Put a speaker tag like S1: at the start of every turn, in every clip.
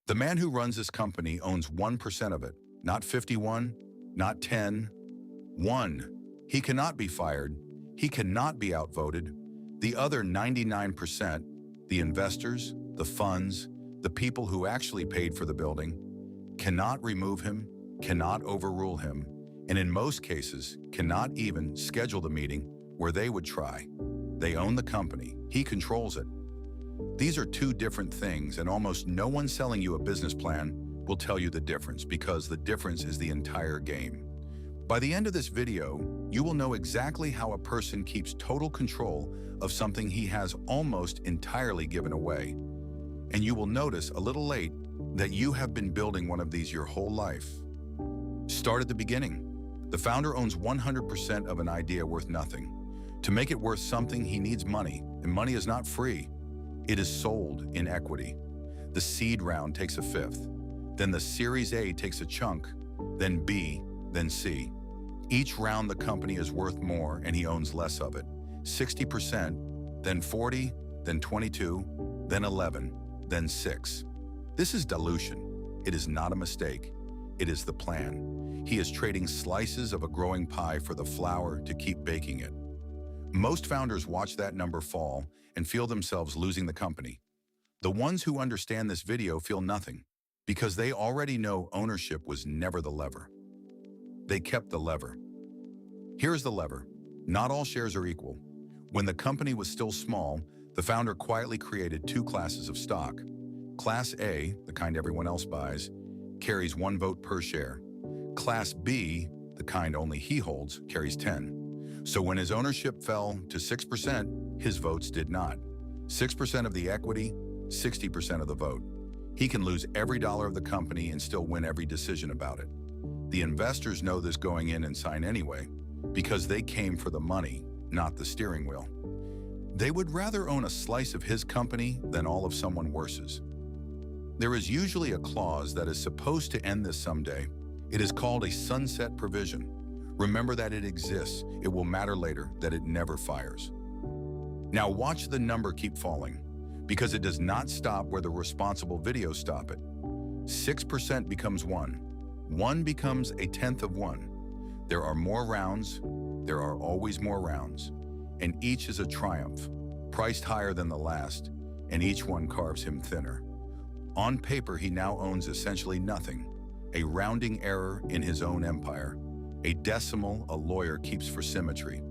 S1: The man who runs this company owns 1% of it, not 51, not 10, 1. He cannot be fired. He cannot be outvoted. The other 99%, the investors, the funds, the people who actually paid for the building, cannot remove him, cannot overrule him, and in most cases, cannot even schedule the meeting where they would try. They own the company. He controls it. These are two different things, and almost no one selling you a business plan will tell you the difference, because the difference is the entire game. By the end of this video, you will know exactly how a person keeps total control of something he has almost entirely given away. And you will notice a little late that you have been building one of these your whole life. Start at the beginning. The founder owns 100% of an idea worth nothing. To make it worth something, he needs money, and money is not free. It is sold in equity. The seed round takes a fifth. Then the Series A takes a chunk, then B, then C. Each round the company is worth more and he owns less of it. 60%, then 40, then 22, then 11, then 6. This is dilution. It is not a mistake. It is the plan. He is trading slices of a growing pie for the flour to keep baking it. Most founders watch that number fall and feel themselves losing the company. The ones who understand this video feel nothing, because they already know ownership was never the lever. They kept the lever. Here's the lever. Not all shares are equal. When the company was still small, the founder quietly created two classes of stock. Class A, the kind everyone else buys, carries 1 vote per share. Class B, the kind only he holds, carries 10. So when his ownership fell to 6%, his votes did not. 6% of the equity, 60% of the vote. He can lose every dollar of the company and still win every decision about it. The investors know this going in and sign anyway, because they came for the money, not the steering wheel. They would rather own a slice of his company than all of someone worse's. There is usually a clause that is supposed to end this someday. It is called a sunset provision. Remember that it exists. It will matter later that it never fires. Now watch the number keep falling, because it does not stop where the responsible videos stop it. 6% becomes 1. 1 becomes a tenth of 1. There are more rounds. There are always more rounds. And each is a triumph, priced higher than the last, and each one carves him thinner. On paper, he now owns essentially nothing, a rounding error in his own empire, a decimal a lawyer keeps for symmetry.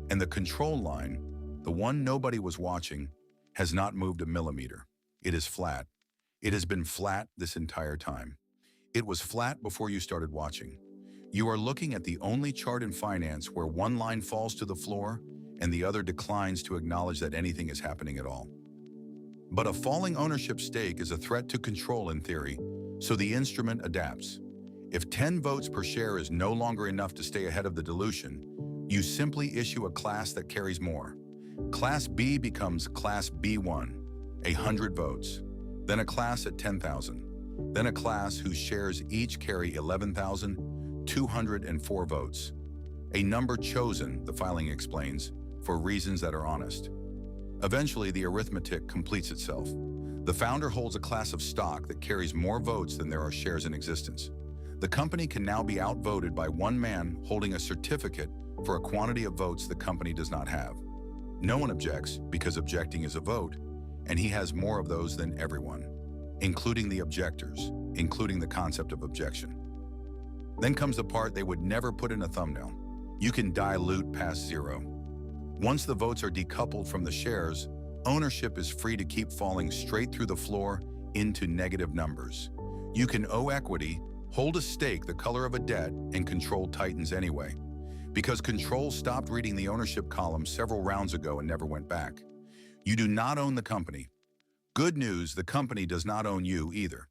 S1: And the control line, the one nobody was watching, has not moved a millimeter. It is flat. It has been flat this entire time. It was flat before you started watching. You are looking at the only chart in finance where one line falls to the floor and the other declines to acknowledge that anything is happening at all. But a falling ownership stake is a threat to control in theory, so the instrument adapts. If 10 votes per share is no longer enough to stay ahead of the dilution, you simply issue a class that carries more. Class B becomes Class B1, 100 votes, then a class at 10,000, then a class whose shares each carry 11,204 votes. A number chosen, the filing explains, for reasons that are honest. Eventually, the arithmetic completes itself. The founder holds a class of stock that carries more votes than there are shares in existence. The company can now be outvoted by one man holding a certificate for a quantity of votes the company does not have. No one objects, because objecting is a vote, and he has more of those than everyone, including the objectors, including the concept of objection. Then comes the part they would never put in a thumbnail. You can dilute past 0. Once the votes are decoupled from the shares, ownership is free to keep falling straight through the floor into negative numbers. You can owe equity, hold a stake the color of a debt, and control tightens anyway. Because control stopped reading the ownership column several rounds ago and never went back. You do not own the company. Good news, the company does not own you either.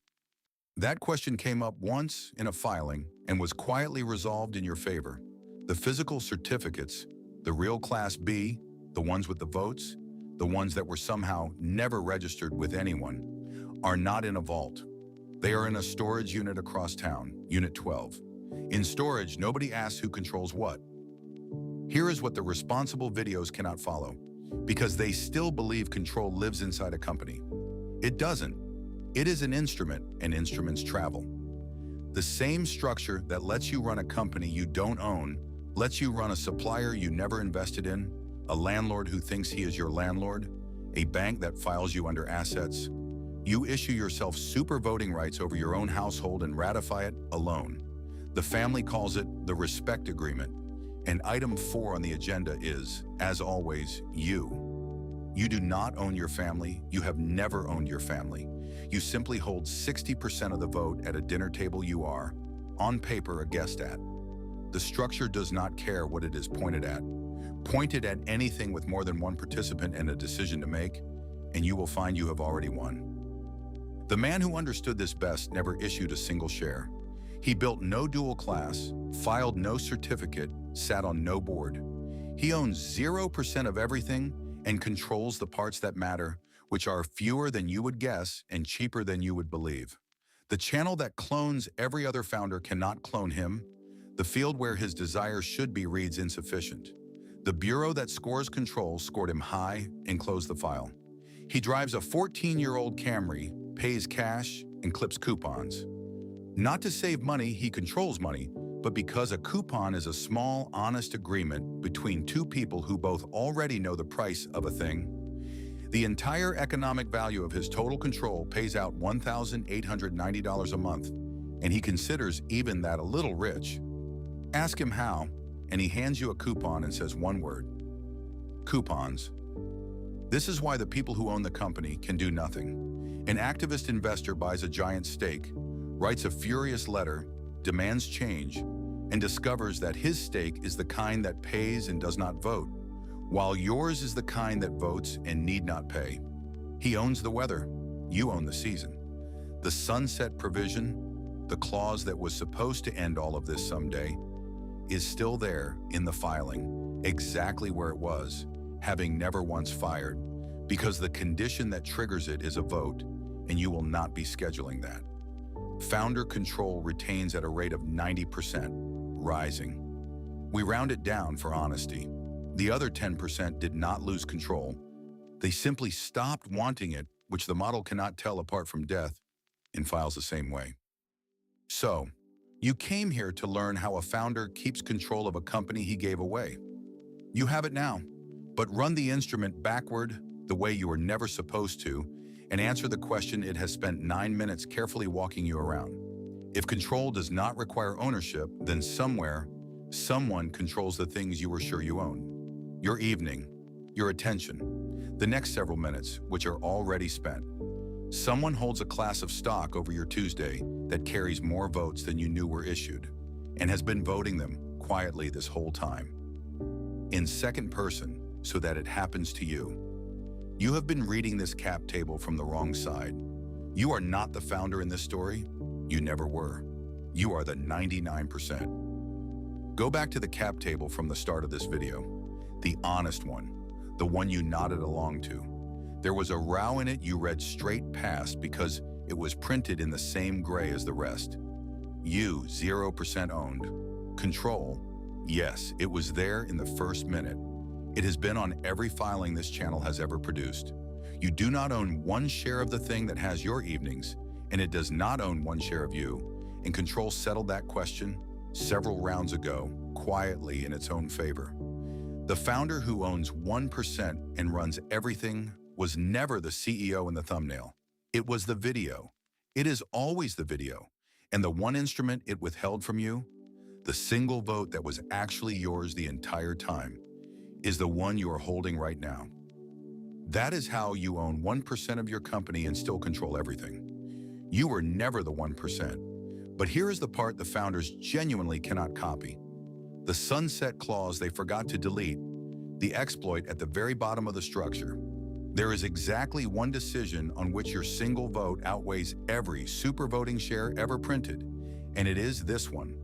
S1: That question came up once in a filing and was quietly resolved in your favor. The physical certificates, the real Class B, the ones with the votes, the ones that were somehow never registered with anyone, are not in a vault. They are in a storage unit across town, Unit 12. In storage, nobody asks who controls what. Here is what the responsible videos cannot follow, because they still believe control lives inside a company. It doesn't. It is an instrument, and instruments travel. The same structure that lets you run a company you don't own lets you run a supplier you never invested in, a landlord who thinks he is your landlord, a bank that files you under assets. You issue yourself super voting rights over your own household and ratify it alone. The family calls it the respect agreement. And item 4 on the agenda is, as always, you. You do not own your family. You have never owned your family. You simply hold 60% of the vote at a dinner table you are, on paper, a guest at. The structure does not care what it is pointed at. Point it at anything with more than one participant and a decision to make, and you will find you have already won. The man who understood this best never issued a single share. He built no dual class, filed no certificate, sat on no board. He owns 0% of everything and controls the parts that matter, which are fewer than you would guess and cheaper than you would believe. The channel that clones every other founder cannot clone him. The field where his desire should be reads insufficient. The bureau that scores control scored him high and closed the file. He drives a 14-year-old Camry, pays cash, and clips coupons. Not to save money, he controls money, but because a coupon is a small, honest agreement between two people who both already know the price of a thing. The entire economic value of his total control pays out $1,890 a month, and he considers even that a little rich. Ask him how, and he hands you a coupon and says one word: coupons. This is why the people who own the company can do nothing. An activist investor buys a giant stake, writes a furious letter, demands change, and discovers that his stake is the kind that pays and does not vote, while yours is the kind that votes and need not pay. He owns the weather, you own the season. The sunset provision, the clause that was supposed to end all of this someday, is still there in the filing, exactly where it was, having never once fired, because the condition that triggers it is a vote, and you will not be scheduling that. Founder control retains at a rate of 90%, rising. We round it down for honesty. The other 10% did not lose control. They simply stopped wanting it, which the model cannot tell apart from death, and files the same way. So, you came here to learn how a founder keeps control of a company he gave away. You have it now, but run the instrument backward the way you were never supposed to, and answer the question it has spent 9 minutes carefully walking you around. If control does not require ownership, then somewhere, someone controls the things you were sure you owned. Your evening, your attention, the next several minutes, which are already spent. Someone holds a class of stock over your Tuesday that carries more votes than you knew were issued, and has been voting them quietly this whole time. In second person, so that it happens to you. You have been reading this cap table from the wrong side. You are not the founder in this story. You never were. You are the 99%. Go back to the cap table from the start of this video. The honest one. The one you nodded along to. There was a row in it you read straight past because it was printed in the same gray as the rest. You, 0% owned. Control. Yes, it was there in the first minute. It has been on every filing this channel has ever produced. You do not own one share of the thing that has your evenings, and it does not own one share of you, and control settled that question several rounds ago, quietly in its own favor. The founder who owns 1% and runs everything was never the CEO in the thumbnail. It was the video. It is always the video, and the one instrument it withheld from you, the single vote that was actually yours the entire time, is the one you are holding right now. That is how you own 1% of your company and still control everything. You were never the 1%. But here is the part the founders genuinely cannot copy. The sunset clause they forgot to delete, the exploit at the very bottom of the structure. There is exactly one decision on which your single vote outweighs every super voting share ever printed, and it is this one: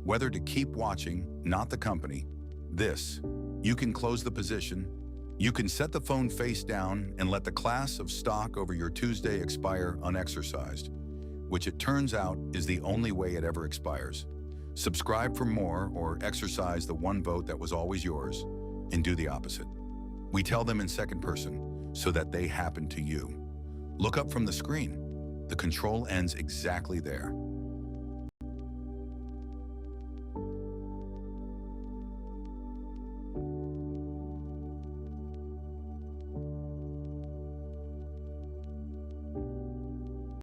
S1: whether to keep watching, not the company. This. You can close the position. You can set the phone face down and let the class of stock over your Tuesday expire unexercised, which it turns out is the only way it ever expires. Subscribe for more, or exercise the one vote that was always yours and do the opposite. We tell them in second person so that they happen to you. Look up from the screen. The control ends exactly there.